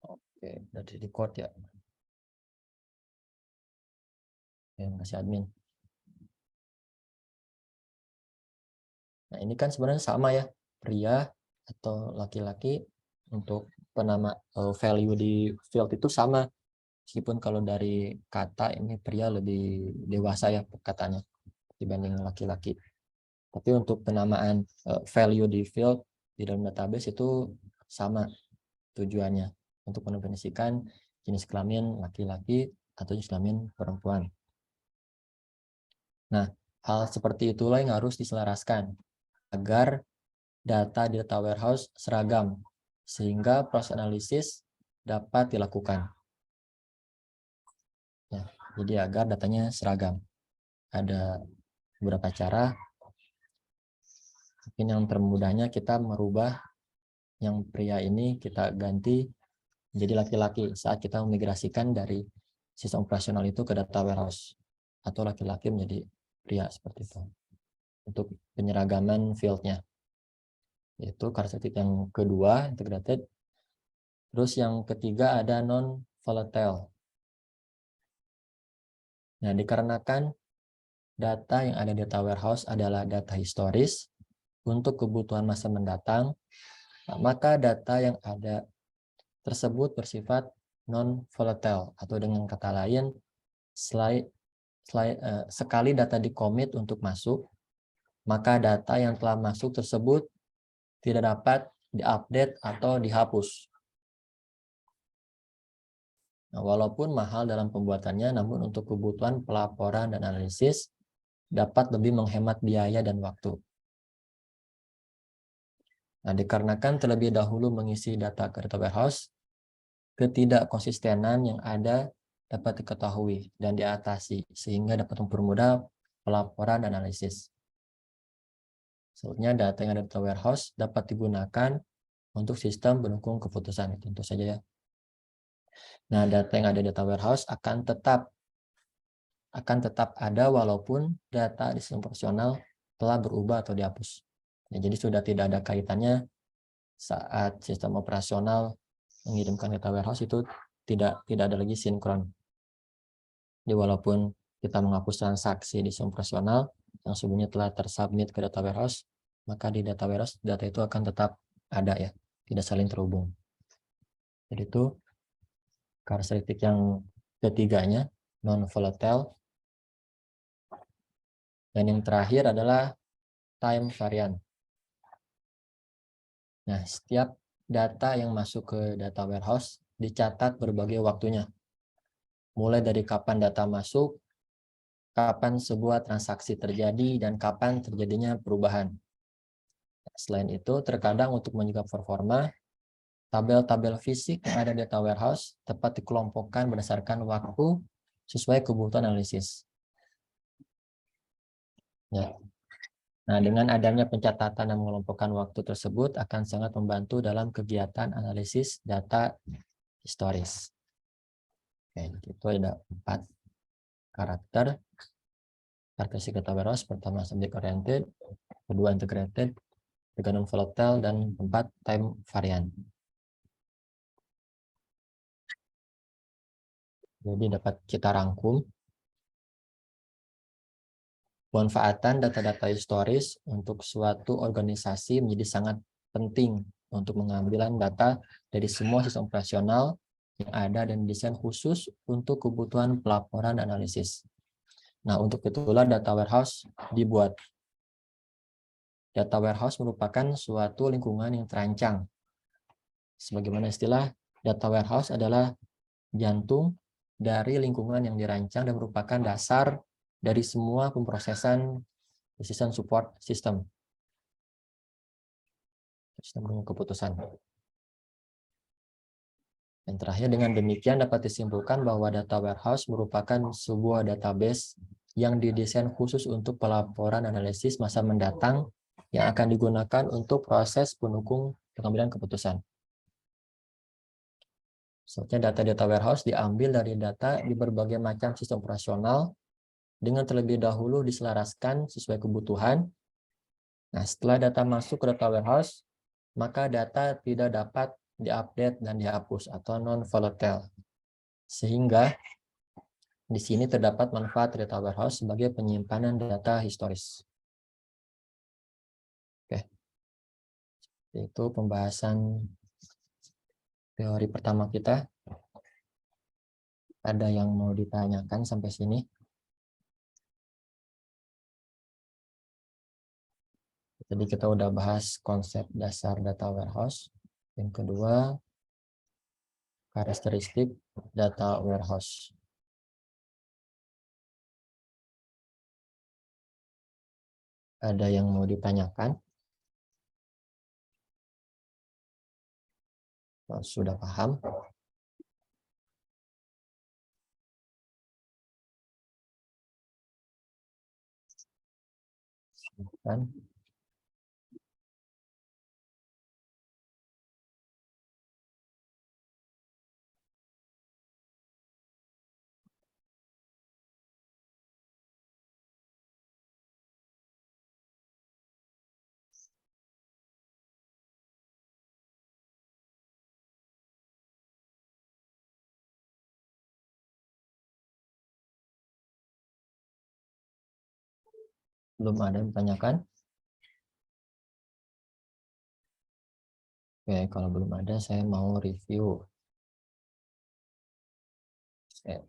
Oke, dari record ya. Yang kasih admin. Nah, ini kan sebenarnya sama ya, pria atau laki-laki untuk penama value di field itu sama. Meskipun kalau dari kata ini pria lebih dewasa ya katanya dibanding laki-laki. Tapi untuk penamaan value di field di dalam database itu sama tujuannya untuk mendefinisikan jenis kelamin laki-laki atau jenis kelamin perempuan. Nah, hal seperti itulah yang harus diselaraskan agar data di data warehouse seragam sehingga proses analisis dapat dilakukan. Ya, jadi agar datanya seragam. Ada beberapa cara. Mungkin yang termudahnya kita merubah yang pria ini kita ganti menjadi laki-laki saat kita memigrasikan dari sistem operasional itu ke data warehouse, atau laki-laki menjadi pria seperti itu untuk penyeragaman fieldnya. Yaitu karakteristik yang kedua, integrated. Terus yang ketiga ada non-volatile. Nah, dikarenakan data yang ada di data warehouse adalah data historis untuk kebutuhan masa mendatang, maka data yang ada tersebut bersifat non-volatile, atau dengan kata lain, sekali data di-commit untuk masuk, maka data yang telah masuk tersebut tidak dapat diupdate atau dihapus. Nah, walaupun mahal dalam pembuatannya, namun untuk kebutuhan pelaporan dan analisis dapat lebih menghemat biaya dan waktu. Nah, dikarenakan terlebih dahulu mengisi data ke data warehouse, ketidakkonsistenan yang ada dapat diketahui dan diatasi, sehingga dapat mempermudah pelaporan dan analisis. Selanjutnya, data yang ada di data warehouse dapat digunakan untuk sistem pendukung keputusan. Tentu saja ya. Nah, data yang ada di data warehouse akan tetap ada walaupun data di sistem operasional telah berubah atau dihapus. Ya, jadi sudah tidak ada kaitannya saat sistem operasional mengirimkan data warehouse itu tidak ada lagi sinkron. Jadi walaupun kita menghapus transaksi di sistem operasional yang sebelumnya telah tersubmit ke data warehouse, maka di data warehouse data itu akan tetap ada ya, tidak saling terhubung. Jadi itu karakteristik yang ketiganya, non-volatile. Dan yang terakhir adalah time variant. Nah, setiap data yang masuk ke data warehouse dicatat berbagai waktunya. Mulai dari kapan data masuk, kapan sebuah transaksi terjadi, dan kapan terjadinya perubahan. Selain itu, terkadang untuk menjaga performa, tabel-tabel fisik yang ada di data warehouse tepat dikelompokkan berdasarkan waktu sesuai kebutuhan analisis. Ya. Nah, dengan adanya pencatatan dan mengelompokkan waktu tersebut akan sangat membantu dalam kegiatan analisis data historis. Oke, itu ada 4 karakteristik data warehouse. Pertama, subject oriented, kedua integrated, tiga non-volatile, dan 4 time variant. Jadi dapat kita rangkum. Pemanfaatan data-data historis untuk suatu organisasi menjadi sangat penting untuk mengambil data dari semua sistem operasional yang ada dan desain khusus untuk kebutuhan pelaporan dan analisis. Nah, untuk itulah data warehouse dibuat. Data warehouse merupakan suatu lingkungan yang terancang. Sebagaimana istilah, data warehouse adalah jantung dari lingkungan yang dirancang dan merupakan dasar dari semua pemrosesan decision support system. Sistem keputusan. Dan terakhir, dengan demikian dapat disimpulkan bahwa data warehouse merupakan sebuah database yang didesain khusus untuk pelaporan analisis masa mendatang yang akan digunakan untuk proses pendukung pengambilan keputusan. Selanjutnya, data warehouse diambil dari data di berbagai macam sistem operasional dengan terlebih dahulu diselaraskan sesuai kebutuhan. Nah, setelah data masuk ke data warehouse, maka data tidak dapat diupdate, dan dihapus atau non-volatile. Sehingga di sini terdapat manfaat data warehouse sebagai penyimpanan data historis. Oke. Itu pembahasan teori pertama kita. Ada yang mau ditanyakan sampai sini? Jadi kita udah bahas konsep dasar data warehouse. Yang kedua, karakteristik data warehouse. Ada yang mau ditanyakan? Kalau sudah paham? Kan? Belum ada yang ditanyakan? Oke, kalau belum ada, saya mau review. Oke.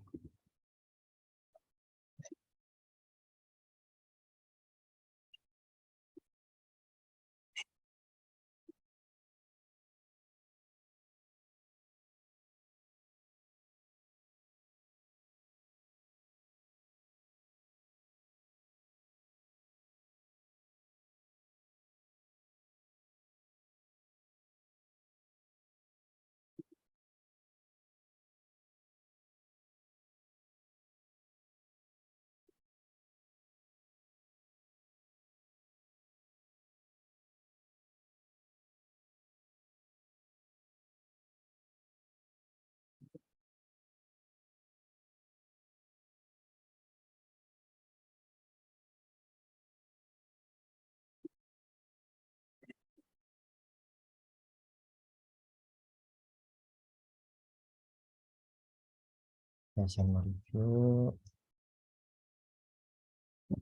Saya mau review.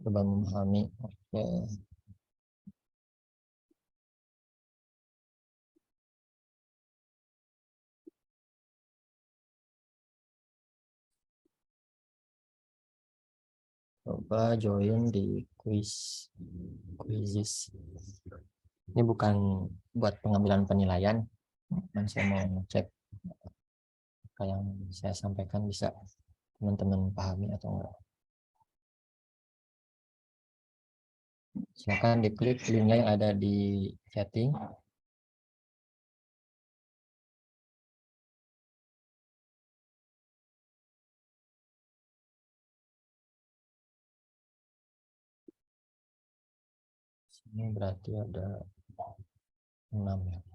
Coba memahami. Oke. Coba join di quizzes. Ini bukan buat pengambilan penilaian, dan saya mau cek apa yang saya sampaikan bisa teman-teman pahami atau enggak. Silakan diklik linknya yang ada di chatting. Ini berarti ada 6 ya.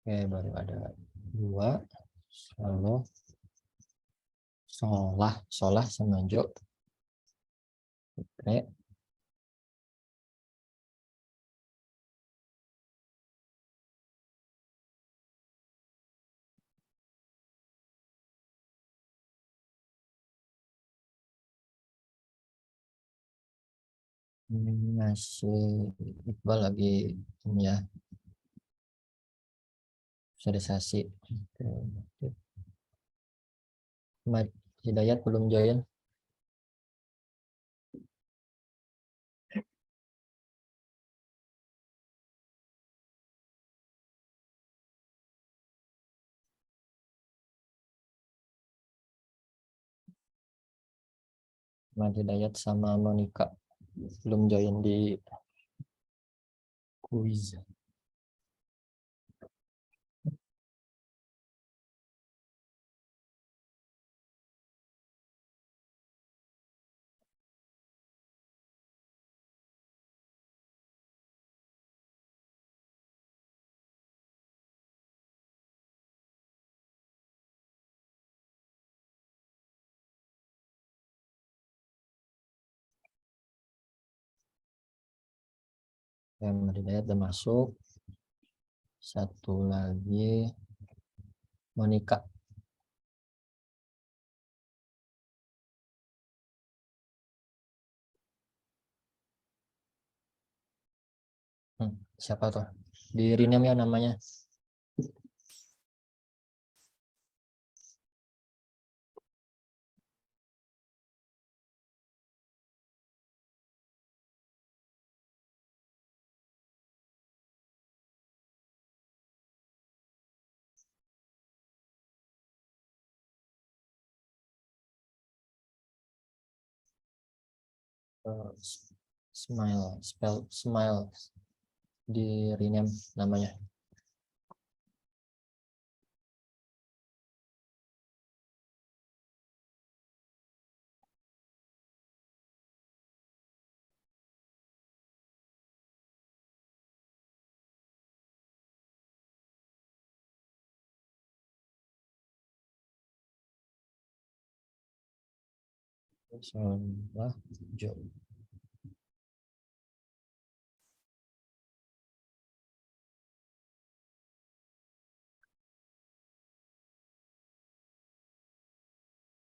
Oke, baru ada 2. Solah sama Jo. Oke. Ini masih Iqbal lagi ini ya, sosialisasi. Mat Hidayat belum join. Mat Hidayat sama Monica belum join di quiz. Mary Dayat udah masuk. Satu lagi Monica. Siapa tuh? Di rename ya namanya. Smile, spell smile, di rename namanya. Salah Jo.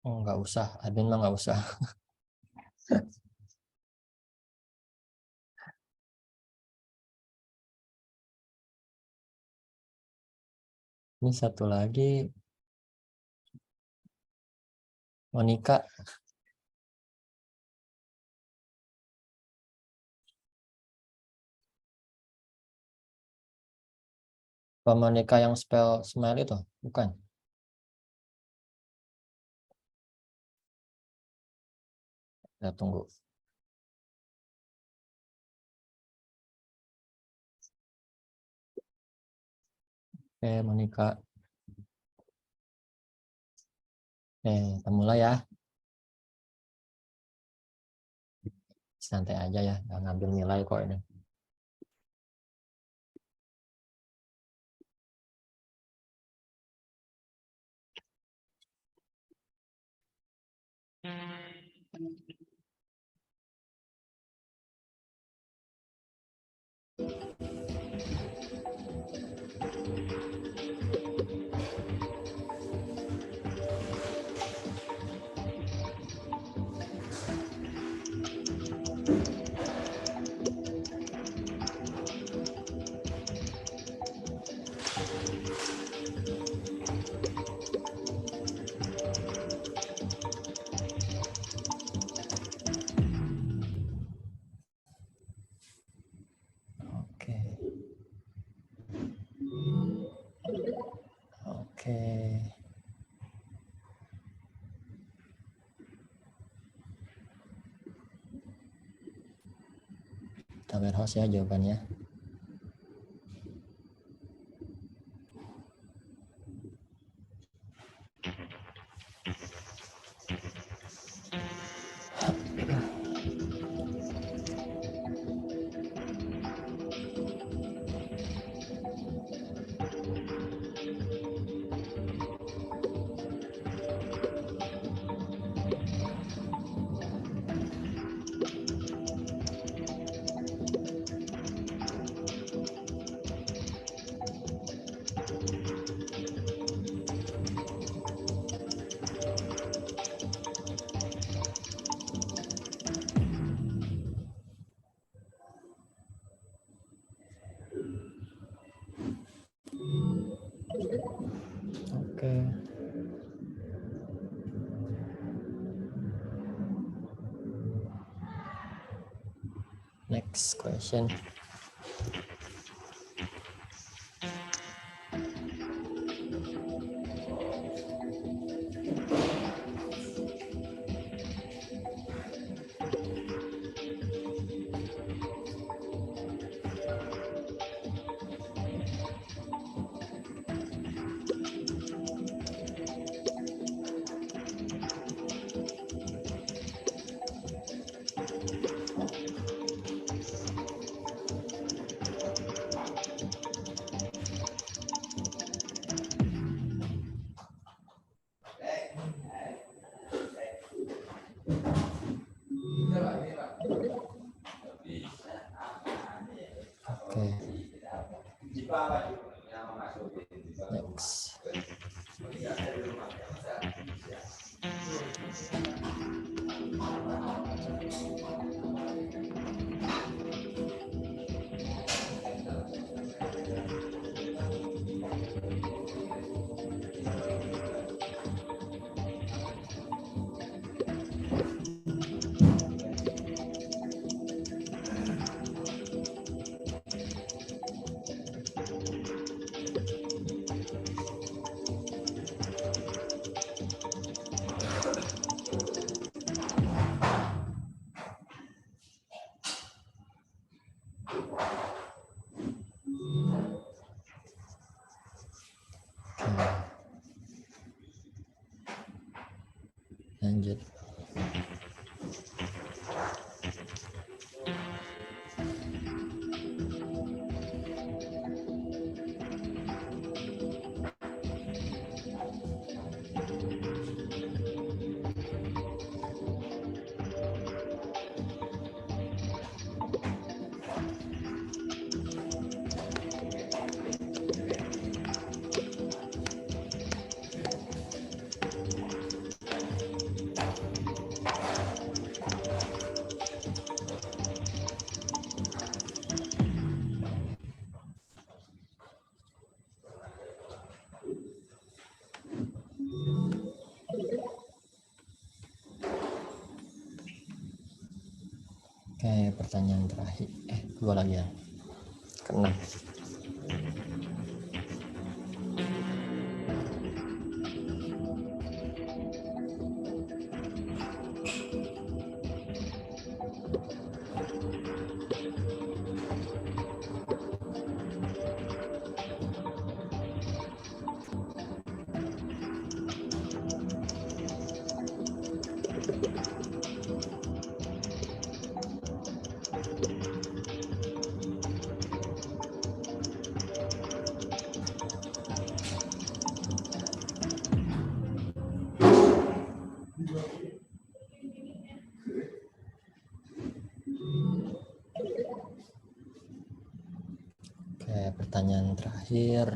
Oh, nggak usah, admin mah nggak usah. Ini satu lagi Monica. Apa Monica yang spell smile itu? Bukan. Kita tunggu. Oke, Monica. Kita mulai ya. Santai aja ya, nggak ngambil nilai kok ini. Oke. Oke. Kita warehouse ya jawabannya. Oke. Next question. X. Lanjut. Oke, pertanyaan terakhir. Dua lagi ya. Keenam. Oke, pertanyaan terakhir.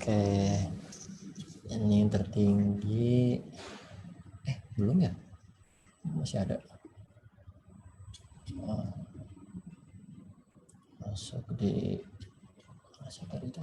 Oke, ini tertinggi. Belum ya? Masih ada. Masuk di tadi itu.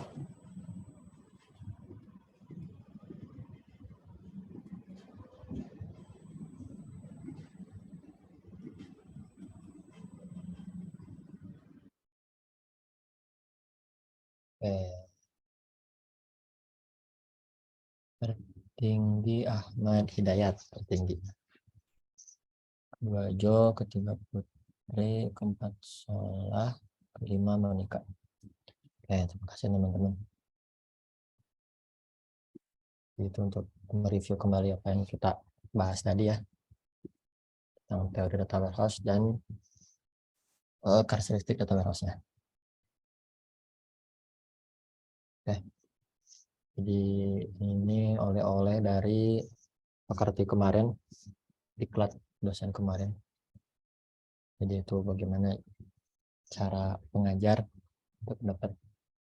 Tertinggi Ahmad Hidayat, tertinggi. Kedua Jo, ketiga Putri, keempat Solah, kelima Monika. Oke, terima kasih teman-teman. Itu untuk mereview kembali apa yang kita bahas tadi ya, tentang teori data warehouse dan karakteristik data warehouse-nya. Oke. Jadi ini oleh-oleh dari pekerti kemarin, diklat dosen kemarin. Jadi itu bagaimana cara pengajar untuk dapat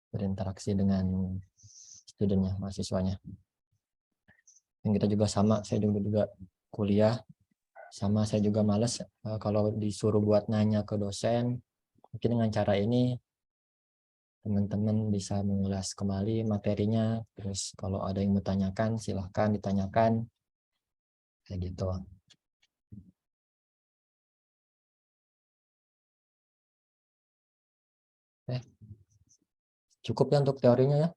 berinteraksi dengan studennya, mahasiswanya. Dan kita juga sama, saya juga kuliah, sama saya juga males kalau disuruh buat nanya ke dosen. Mungkin dengan cara ini teman-teman bisa mengulas kembali materinya, terus kalau ada yang bertanyakan silahkan ditanyakan, kayak gitu. Cukup ya untuk teorinya ya.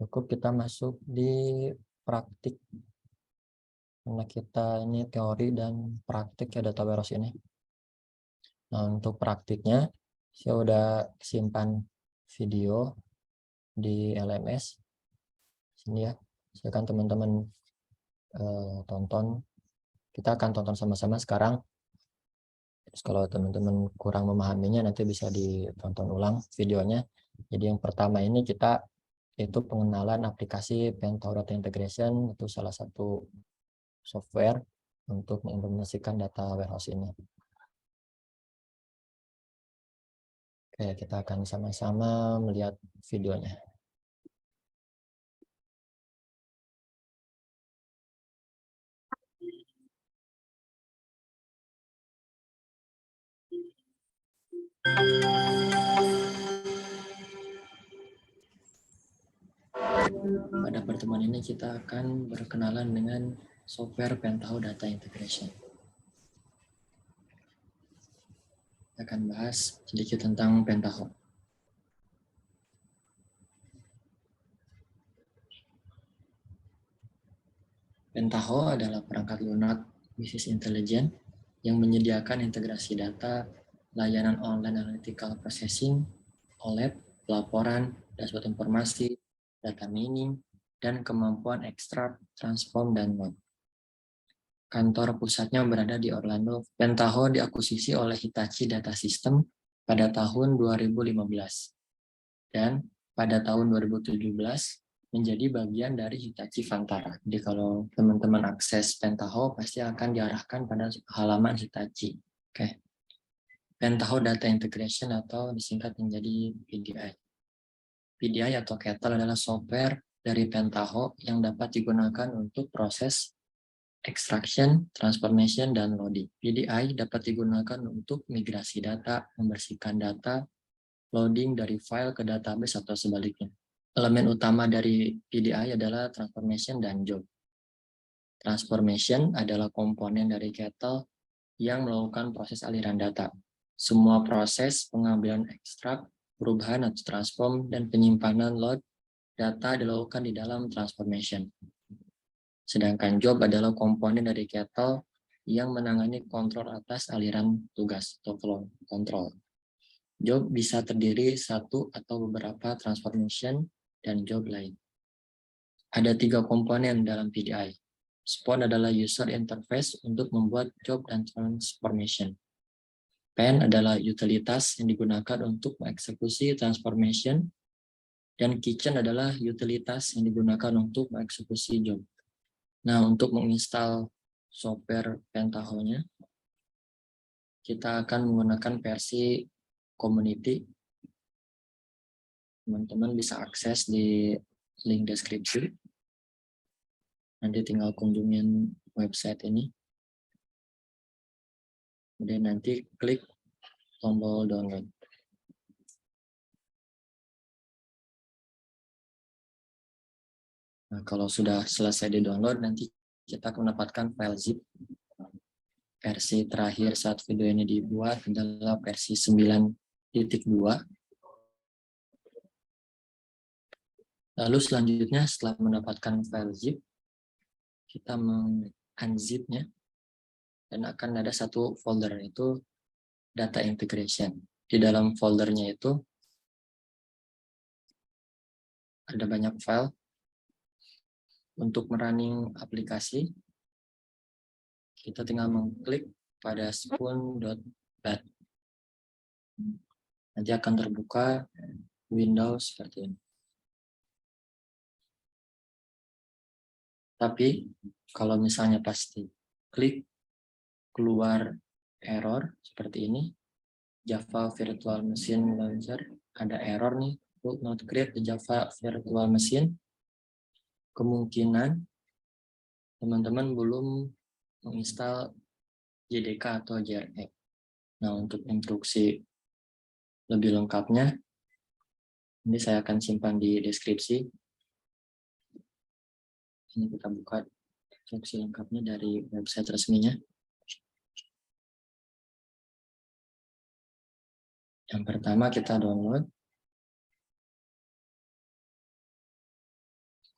Cukup kita masuk di praktik. Karena kita ini teori dan praktik ya data warehouse ini. Nah, untuk praktiknya, saya udah simpan video di LMS. Sini ya, silakan teman-teman tonton. Kita akan tonton sama-sama sekarang. Terus kalau teman-teman kurang memahaminya, nanti bisa ditonton ulang videonya. Jadi yang pertama ini kita itu pengenalan aplikasi Pentaho Data Integration, itu salah satu software untuk mengimplementasikan data warehouse ini. Oke, kita akan sama-sama melihat videonya. Pada pertemuan ini kita akan berkenalan dengan software Pentaho Data Integration. Kita akan bahas sedikit tentang Pentaho. Pentaho adalah perangkat lunak bisnis intelijen yang menyediakan integrasi data, layanan online analytical processing, OLAP, pelaporan, dashboard informasi, data mining, dan kemampuan ekstrak, transform, dan load. Kantor pusatnya berada di Orlando. Pentaho diakuisisi oleh Hitachi Data System pada tahun 2015. Dan pada tahun 2017 menjadi bagian dari Hitachi Vantara. Jadi kalau teman-teman akses Pentaho pasti akan diarahkan pada halaman Hitachi. Oke. Pentaho Data Integration atau disingkat menjadi PDI. PDI atau Kettle adalah software dari Pentaho yang dapat digunakan untuk proses extraction, transformation, dan loading. PDI dapat digunakan untuk migrasi data, membersihkan data, loading dari file ke database atau sebaliknya. Elemen utama dari PDI adalah transformation dan job. Transformation adalah komponen dari Kettle yang melakukan proses aliran data. Semua proses pengambilan ekstrak, perubahan atau transform, dan penyimpanan load data dilakukan di dalam transformation. Sedangkan job adalah komponen dari Kettle yang menangani kontrol atas aliran tugas atau flow control. Job bisa terdiri satu atau beberapa transformation dan job lain. Ada 3 komponen dalam PDI. Spawn adalah user interface untuk membuat job dan transformation. Pen adalah utilitas yang digunakan untuk mengeksekusi transformation, dan kitchen adalah utilitas yang digunakan untuk mengeksekusi job. Nah, untuk menginstal software Pentaho-nya, kita akan menggunakan versi community. Teman-teman bisa akses di link deskripsi. Nanti tinggal kunjungin website ini. Kemudian nanti klik tombol download. Nah, kalau sudah selesai di-download, nanti kita akan mendapatkan file zip. Versi terakhir saat video ini dibuat adalah versi 9.2. Lalu selanjutnya setelah mendapatkan file zip, kita unzipnya dan akan ada satu folder, itu data integration. Di dalam foldernya itu ada banyak file. Untuk merunning aplikasi, kita tinggal mengklik pada spoon.bat. Nanti akan terbuka Windows seperti ini. Tapi kalau misalnya pasti klik keluar error seperti ini, Java Virtual Machine Launcher ada error nih, could not create the Java Virtual Machine. Kemungkinan teman-teman belum menginstal JDK atau JRE. Nah, untuk instruksi lebih lengkapnya, ini saya akan simpan di deskripsi. Ini kita buka instruksi lengkapnya dari website resminya. Yang pertama kita download.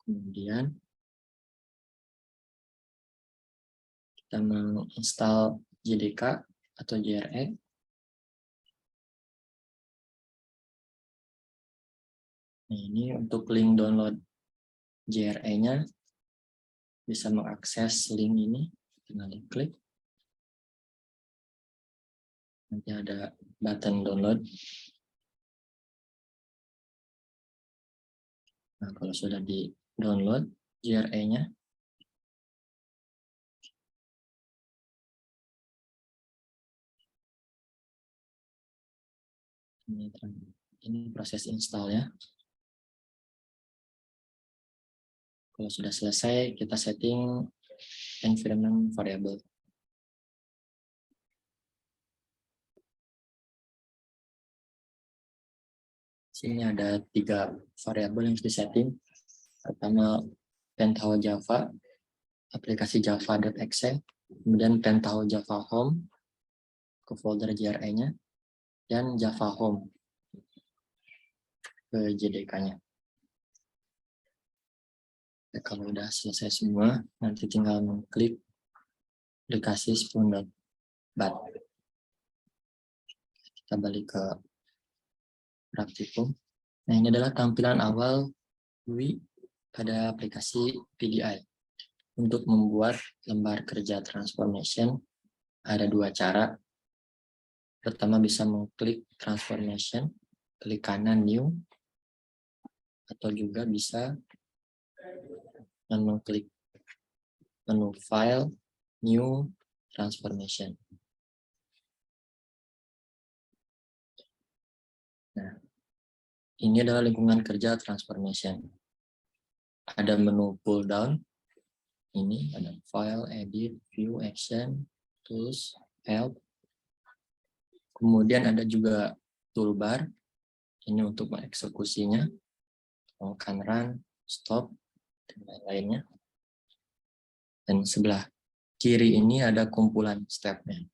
Kemudian kita menginstal JDK atau JRE. Nah, ini untuk link download JRE-nya, bisa mengakses link ini, tinggal diklik. Nanti ada button download. Nah, kalau sudah di-download JRE-nya, ini proses install ya. Kalau sudah selesai, kita setting environment variable. Sini ada 3 variabel yang disetting. Pertama, Pentao Java, aplikasi java.exe, kemudian Pentao Java Home, ke folder JRE-nya, dan Java Home, ke JDK-nya. Kalau udah selesai semua, nanti tinggal mengklik aplikasi spoon.bat. Kita balik ke praktikum. Nah, ini adalah tampilan awal GUI pada aplikasi PDI. Untuk membuat lembar kerja transformation, ada 2 cara. Pertama, bisa mengklik transformation, klik kanan new, atau juga bisa mengklik menu file, new, transformation. Nah, ini adalah lingkungan kerja transformation. Ada menu pull down, ini ada file, edit, view, action, tools, help. Kemudian ada juga toolbar, ini untuk mengeksekusinya, kan run, stop, dan lain-lainnya. Dan sebelah kiri ini ada kumpulan step-nya.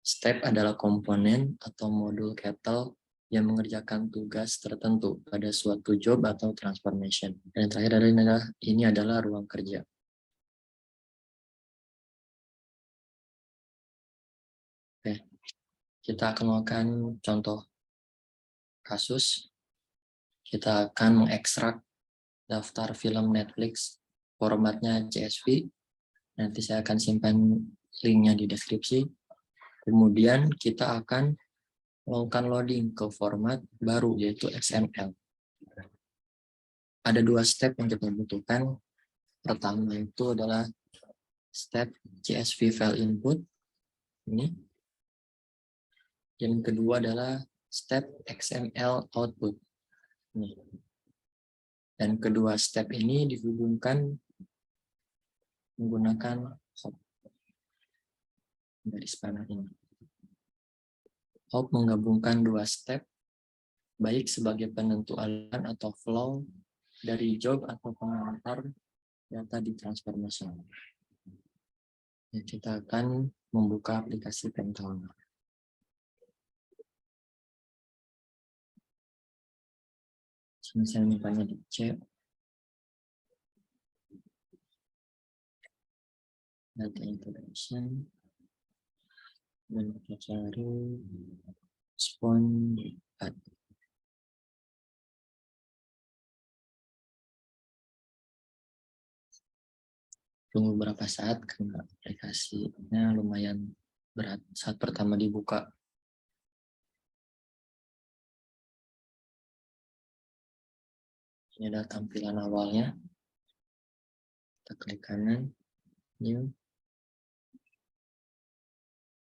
Step adalah komponen atau modul Kettle yang mengerjakan tugas tertentu pada suatu job atau transformation. Dan terakhir ini adalah ruang kerja. Oke, kita akan melakukan contoh kasus. Kita akan mengekstrak daftar film Netflix, formatnya CSV. Nanti saya akan simpan linknya di deskripsi. Kemudian kita akan melakukan loading ke format baru, yaitu XML. Ada 2 step yang kita butuhkan. Pertama itu adalah step CSV file input. Ini. Yang kedua adalah step XML output. Ini. Dan kedua step ini dihubungkan menggunakan hop. Garis panah ini. Hop menggabungkan 2 step, baik sebagai penentu aliran atau flow dari job atau pengantar data di transformation. Kita akan membuka aplikasi Pentao. Misalnya misalnya di C, data integration, dan kita cari spoon.bat. Tunggu beberapa saat karena aplikasinya lumayan berat saat pertama dibuka. Ini adalah tampilan awalnya. Kita klik kanan, new.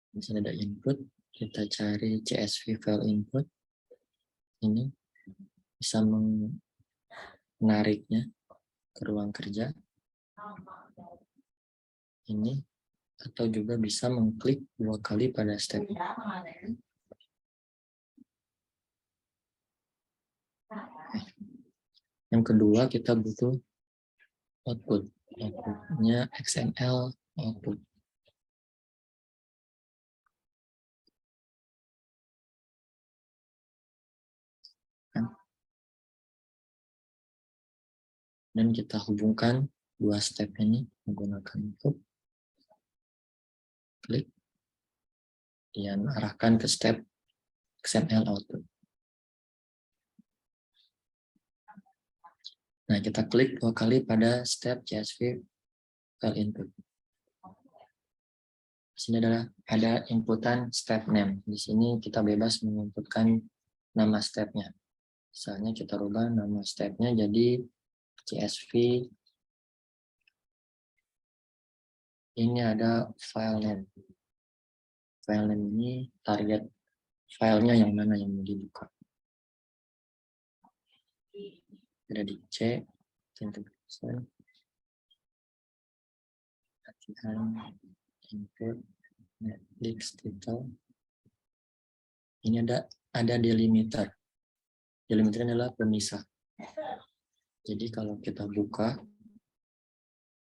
Di sini ada input. Kita cari CSV file input. Ini bisa menariknya ke ruang kerja. Ini atau juga bisa mengklik 2 kali pada step. Yang kedua kita butuh output. Outputnya XML output. Dan kita hubungkan dua step ini menggunakan input. Klik. Dan arahkan ke step XML output. Nah, kita klik 2 kali pada step CSV file input. Di sini ada inputan step name. Di sini kita bebas menginputkan nama stepnya. Misalnya kita rubah nama stepnya jadi CSV. Ini ada file name. File name ini target filenya yang mana yang mau dibuka. Ada di C, latihan, input, Netflix title. Ini ada delimiter. Delimiter adalah pemisah. Jadi kalau kita buka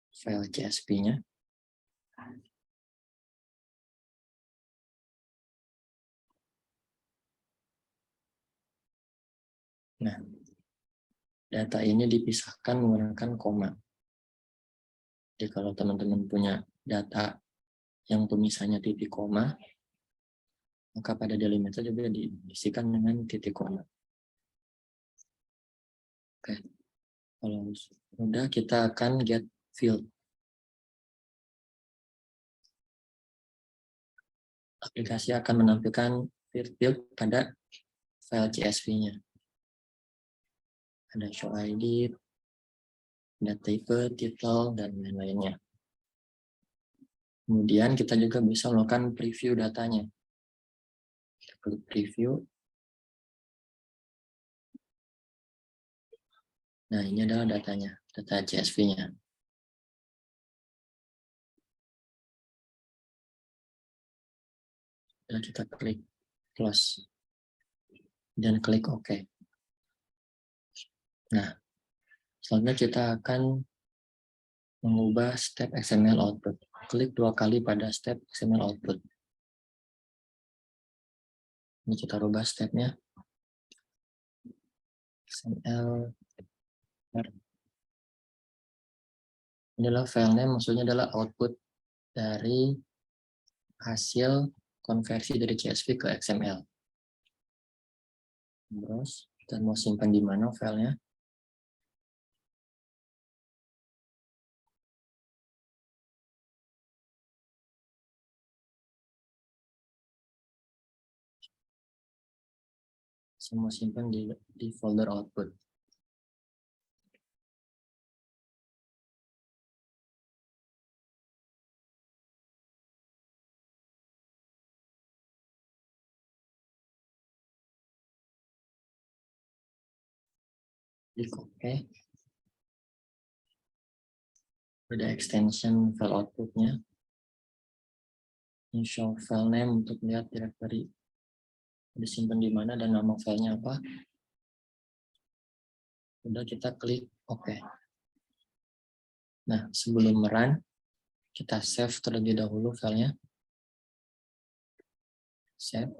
file CSV-nya, nah, data ini dipisahkan menggunakan koma. Jadi kalau teman-teman punya data yang pemisahnya titik koma, maka pada delimiter juga diisikan dengan titik koma. Oke, kalau sudah kita akan get field. Aplikasi akan menampilkan field pada file CSV-nya. Ada show ID, ada type, title, dan lain-lainnya. Kemudian kita juga bisa melakukan preview datanya. Kita klik preview. Nah, ini adalah datanya, data CSV-nya. Dan kita klik close. Dan klik OK. Nah, selanjutnya kita akan mengubah step XML output. Klik 2 kali pada step XML output. Ini kita rubah stepnya. XML. Ini adalah filenya, maksudnya adalah output dari hasil konversi dari CSV ke XML. Terus, kita mau simpan di mana filenya? Semua simpan di folder output. Klik OK. Ada extension file outputnya. Ini show file name untuk lihat directory disimpan di mana dan nama filenya apa. Udah, kita klik OK. Nah, sebelum run, kita save terlebih dahulu filenya. Save.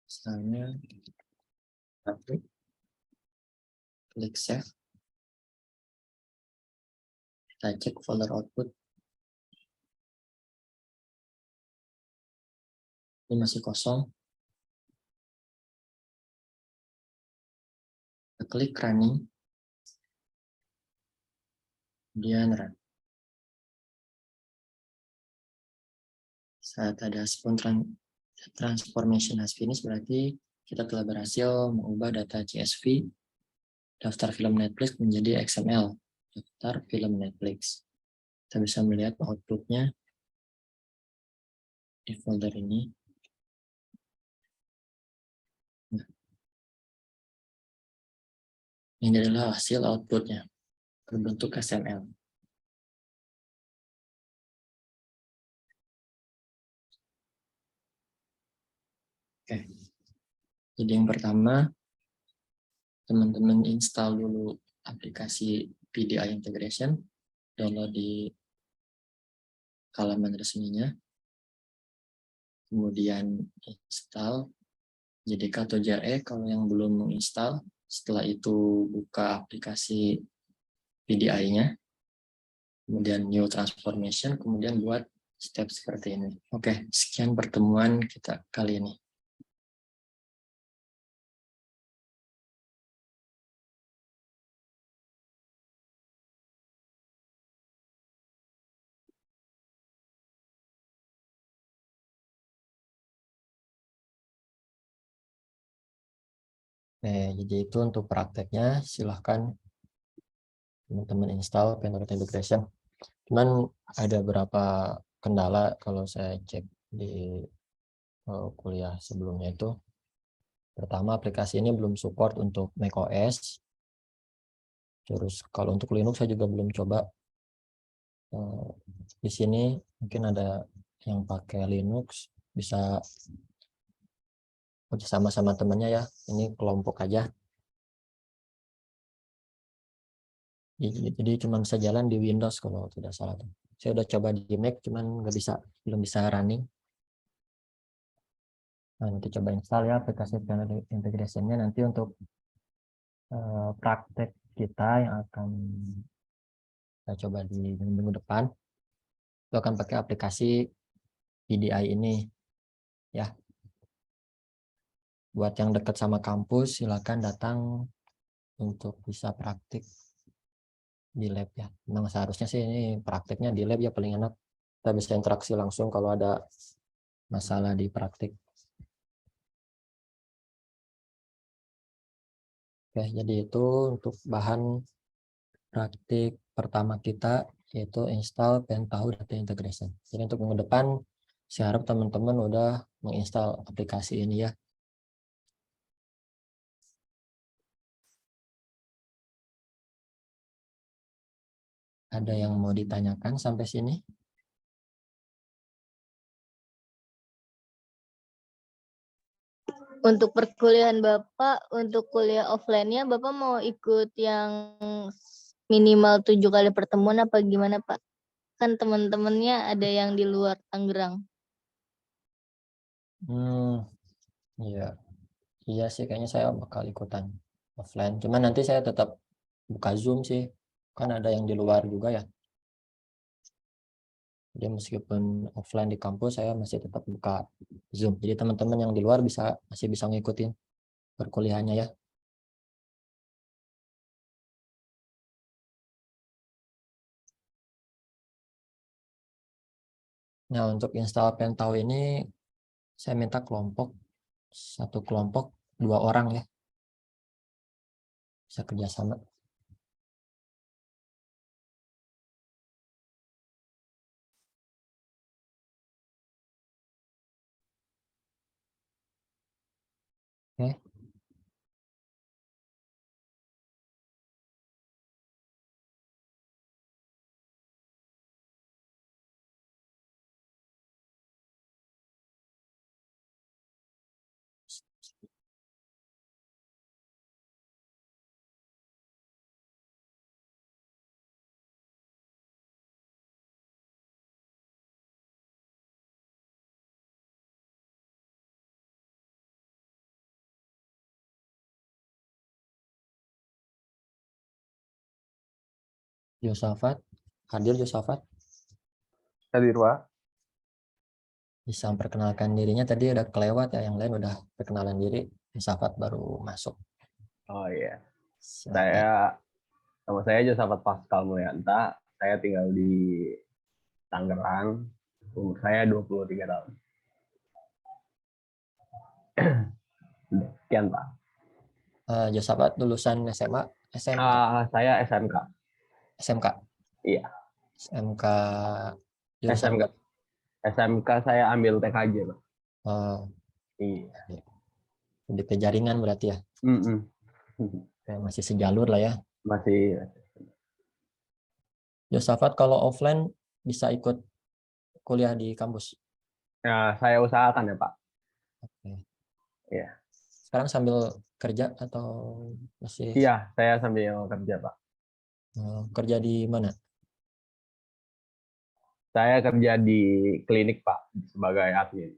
Misalnya, klik save. Kita cek folder output. Ini masih kosong. Kita klik running. Kemudian run. Saat ada transformation has finished, berarti kita telah berhasil mengubah data CSV daftar film Netflix menjadi XML daftar film Netflix. Kita bisa melihat outputnya di folder ini. Nah, ini adalah hasil outputnya berbentuk XML. Oke. Jadi yang pertama, teman-teman install dulu aplikasi PDI Integration, download di halaman resminya, kemudian install JDK atau JRE. Kalau yang belum menginstal, Setelah itu buka aplikasi PDI-nya, kemudian new transformation, kemudian buat step seperti ini. Oke, sekian pertemuan kita kali ini. Jadi itu untuk prakteknya, silahkan teman-teman install Paint Integration. Cuman ada beberapa kendala kalau saya cek di kuliah sebelumnya itu. Pertama, aplikasi ini belum support untuk macOS. Terus kalau untuk Linux saya juga belum coba. Di sini mungkin ada yang pakai Linux, bisa sama-sama temannya ya. Ini kelompok aja. Jadi cuma bisa jalan di Windows kalau tidak salah. Saya udah coba di Mac, cuman belum bisa running. Nah, nanti coba install ya aplikasi integration-nya nanti untuk praktek kita yang akan kita coba di minggu depan. Itu akan pakai aplikasi PDI ini ya. Buat yang dekat sama kampus silakan datang untuk bisa praktik di lab ya. Memang seharusnya sih ini praktiknya di lab ya paling enak. Kita bisa interaksi langsung kalau ada masalah di praktik. Oke, jadi itu untuk bahan praktik pertama kita yaitu install Pentaho Data Integration. Jadi untuk minggu depan saya harap teman-teman udah menginstal aplikasi ini ya. Ada yang mau ditanyakan sampai sini? Untuk perkuliahan Bapak, untuk kuliah offline-nya, Bapak mau ikut yang minimal 7 kali pertemuan apa gimana, Pak? Kan teman-temannya ada yang di luar Tangerang. Iya, iya sih kayaknya saya bakal ikutan offline. Cuman nanti saya tetap buka Zoom sih, kan ada yang di luar juga ya. Jadi meskipun offline di kampus, saya masih tetap buka Zoom. Jadi teman-teman yang di luar masih bisa ngikutin perkuliahannya ya. Nah, untuk install Pentaho ini saya minta satu kelompok 2 orang ya. Bisa kerjasama. Oke. Yosafat, hadir Yosafat. Hadir, Pak. Bisa memperkenalkan dirinya, tadi udah kelewat ya, yang lain udah perkenalan diri. Yosafat baru masuk. Oh iya. Silakan. Nama saya Josafat Pascal Mulyanta. Saya tinggal di Tangerang. Umur saya 23 tahun. Sekian, Pak. Yosafat lulusan SMA, SMK, Saya SMK. SMK, Iya, SMK jurusan SMK. SMK saya ambil TKJ, Pak. Iya. di Pejaringan berarti ya. Masih sejalur lah ya. Masih. Yosafat kalau offline bisa ikut kuliah di kampus. Ya, saya usahakan ya, Pak. Oke. Iya. Sekarang sambil kerja atau masih Iya, saya sambil kerja, Pak. kerja di mana? Saya kerja di klinik, Pak, sebagai admin.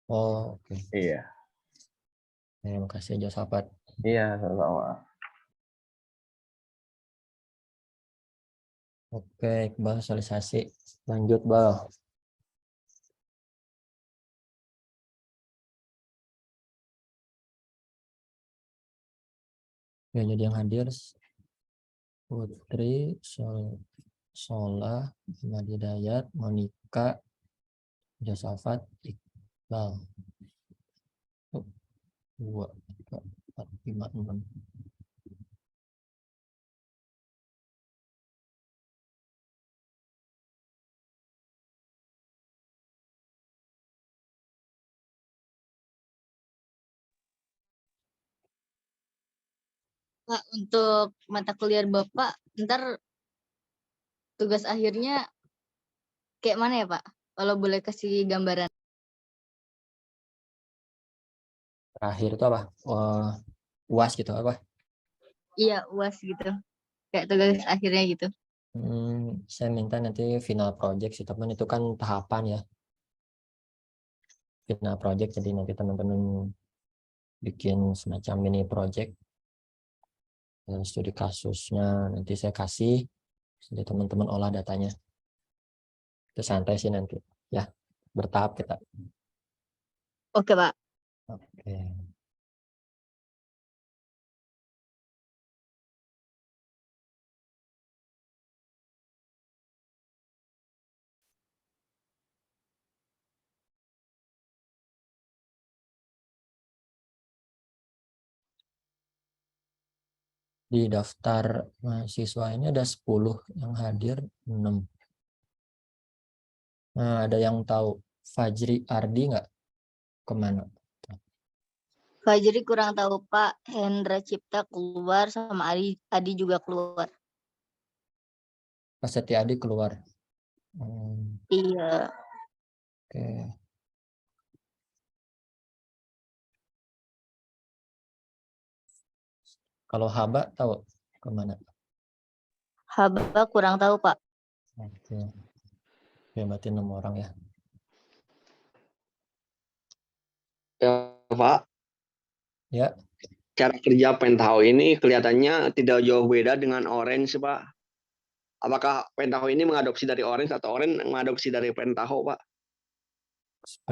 Oh, oke. Iya. Terima kasih Yosafat. Iya, sama-sama. Oke, Iqbal sosialisasi. Lanjut, Bal. Ya, jadi yang hadir Putri, Solah, Ahmad Hidayat, Monica, Josafat, Iqbal. 2, 3, 4, 5, 6. Pak, untuk mata kuliah Bapak, ntar tugas akhirnya kayak mana ya Pak? Kalau boleh kasih gambaran. Terakhir itu apa? UAS gitu apa? Iya, UAS gitu. Kayak tugas akhirnya gitu. Saya minta nanti final project sih, teman itu kan tahapan ya. Final project, jadi nanti teman-teman bikin semacam mini project studi kasusnya, nanti saya kasih, jadi teman-teman olah datanya. Itu santai sih nanti ya, bertahap kita. Oke Pak. Oke. Di daftar mahasiswa ini ada 10 yang hadir, 6. Nah, ada yang tahu Fajri Ardi nggak kemana? Fajri kurang tahu Pak. Hendra Cipta keluar sama Adi juga keluar. Pas Adi keluar. Iya. Oke. Kalau Haba tahu kemana? Haba kurang tahu Pak. Oke. Oke, berarti 6 orang ya. Ya, Pak, Ya, cara kerja Pentaho ini kelihatannya tidak jauh beda dengan Orange, Pak. Apakah Pentaho ini mengadopsi dari Orange atau Orange mengadopsi dari Pentaho, Pak?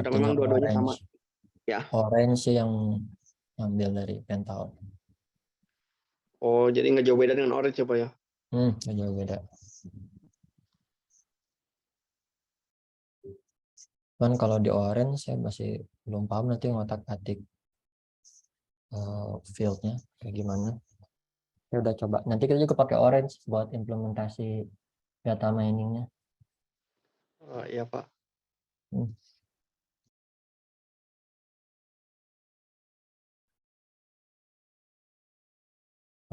Atau sepertinya memang dua-duanya sama? Orange. Ya. Orange sih yang ambil dari Pentao. Oh, jadi nggak jauh beda dengan Orange, ya, Pak ya? Nggak jauh beda. Cuman kalau di Orange saya masih belum paham nanti ngotak-atik fieldnya kayak gimana. Saya udah coba. Nanti kita juga pakai Orange buat implementasi data miningnya. Oh, iya, Pak. Hmm.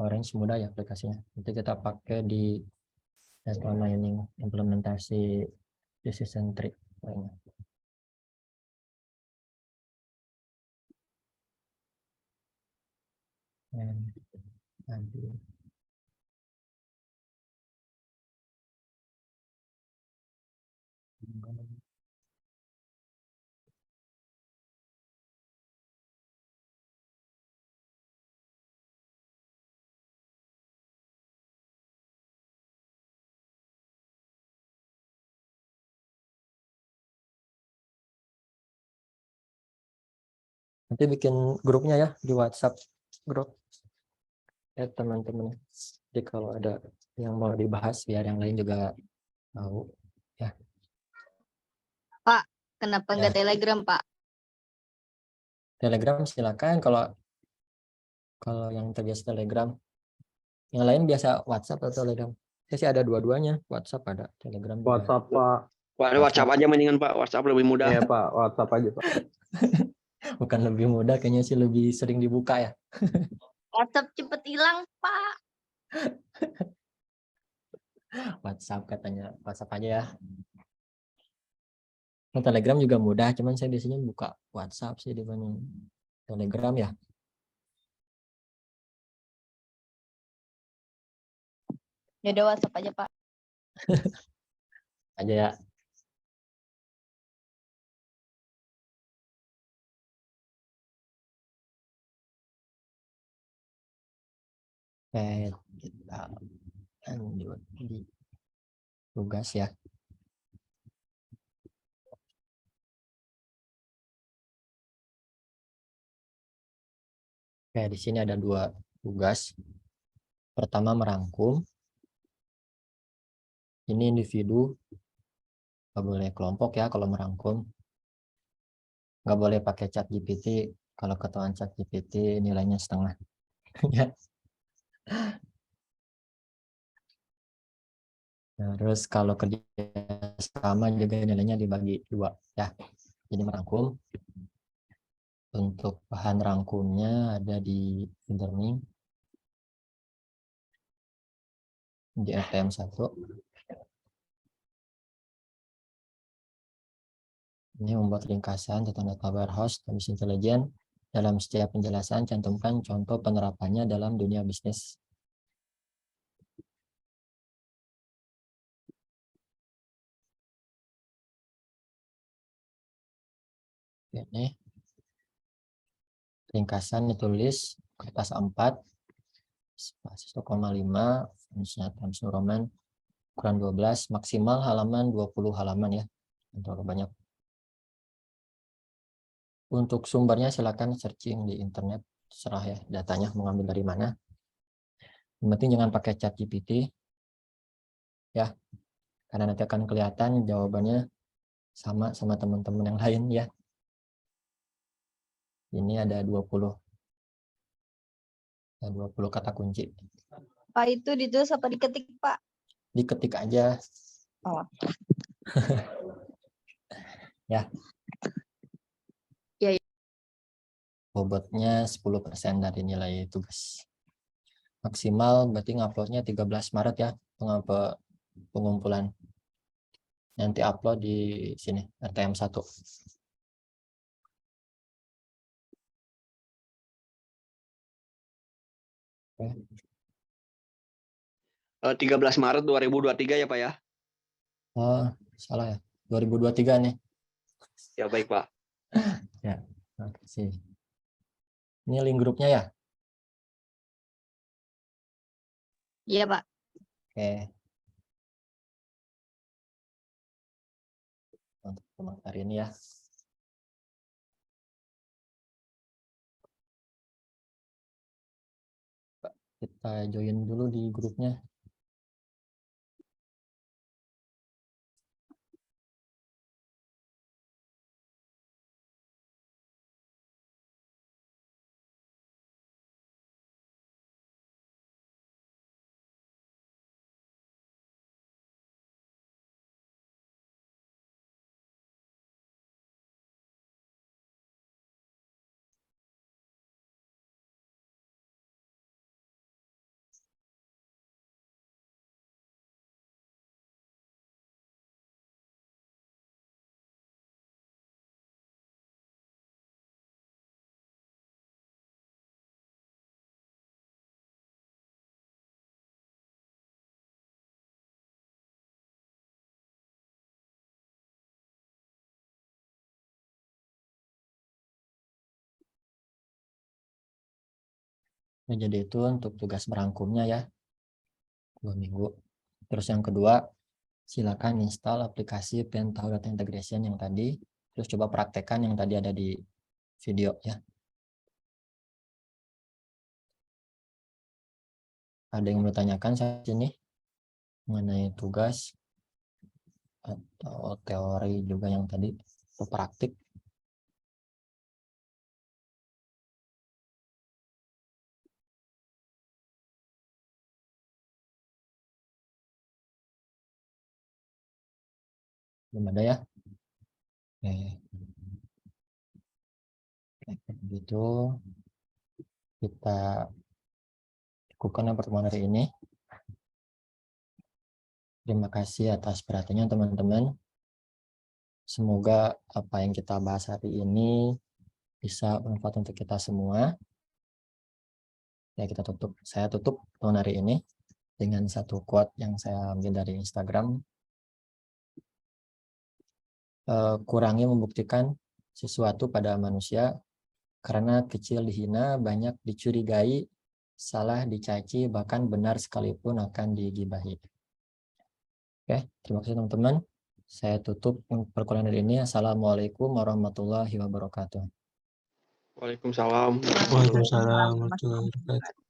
Orange mudah ya aplikasinya. Nanti kita pakai di data mining implementasi decision tree. Nanti bikin grupnya ya di WhatsApp grup ya teman-teman. Jadi kalau ada yang mau dibahas biar yang lain juga tahu ya. Pak, kenapa nggak Ya. Telegram Pak? Telegram silakan kalau yang terbiasa Telegram. Yang lain biasa WhatsApp atau Telegram. Saya sih ada dua-duanya, WhatsApp ada, Telegram juga. WhatsApp, Pak. WhatsApp aja mendingan, Pak. WhatsApp lebih mudah. Iya, Pak. WhatsApp aja, Pak. Bukan lebih mudah, kayaknya sih lebih sering dibuka ya. WhatsApp cepet hilang Pak. WhatsApp katanya, WhatsApp aja ya. Nah, Telegram juga mudah, cuman saya biasanya buka WhatsApp sih dibanding Telegram ya. Ya udah WhatsApp aja Pak. Aja ya. Oke, kita lanjut di tugas ya. Oke, di sini ada 2 tugas. Pertama merangkum. Ini individu, nggak boleh kelompok ya kalau merangkum. Nggak boleh pakai ChatGPT. Kalau ketahuan ChatGPT nilainya setengah. Ya. Terus kalau kerja sama juga nilainya dibagi 2 ya. Jadi merangkum. Untuk bahan rangkumnya ada di e-learning di RTM 1. Ini membuat ringkasan tentang data warehouse dan bisnis intelligence. Dalam setiap penjelasan cantumkan contoh penerapannya dalam dunia bisnis. Ini ringkasan ditulis kertas A4 spasi 1,5 fontsnya Times New Roman ukuran 12 maksimal halaman 20 halaman ya, terlalu banyak. Untuk sumbernya silakan searching di internet, terserah ya datanya mengambil dari mana. Yang penting jangan pakai ChatGPT ya, karena nanti akan kelihatan jawabannya sama teman-teman yang lain ya. Ini ada 20 kata kunci. Pak, itu ditulis apa diketik, Pak? Diketik aja. Oh. Ya. Ya, ya. Bobotnya 10% dari nilai tugas. Maksimal berarti nguploadnya 13 Maret ya, pengumpulan. Nanti upload di sini, RTM 1. 13 Maret 2023 ya Pak ya? Oh, salah ya. 2023 nih. Ya baik Pak. Ya, makasih. Ini link grupnya ya? Iya, Pak. Oke. Untuk komentar ini ya. Kita join dulu di grupnya. Nah, jadi itu untuk tugas merangkumnya ya. 2 minggu. Terus yang kedua, silakan install aplikasi Pentaho Data Integration yang tadi. Terus coba praktekkan yang tadi ada di video ya. Ada yang mau tanyakan saat ini mengenai tugas atau teori juga yang tadi atau praktik? Belum ada ya? Oke. Begitu kita cukupkan pertemuan hari ini. Terima kasih atas perhatiannya teman-teman. Semoga apa yang kita bahas hari ini bisa bermanfaat untuk kita semua. Ya, saya tutup pertemuan hari ini dengan satu quote yang saya ambil dari Instagram. Kurangi membuktikan sesuatu pada manusia karena kecil dihina, banyak dicurigai, salah dicaci, bahkan benar sekalipun akan digibahi. Oke, terima kasih teman-teman. Saya tutup perkuliahan hari ini. Assalamualaikum warahmatullahi wabarakatuh. Waalaikumsalam. Waalaikumsalam warahmatullahi wabarakatuh.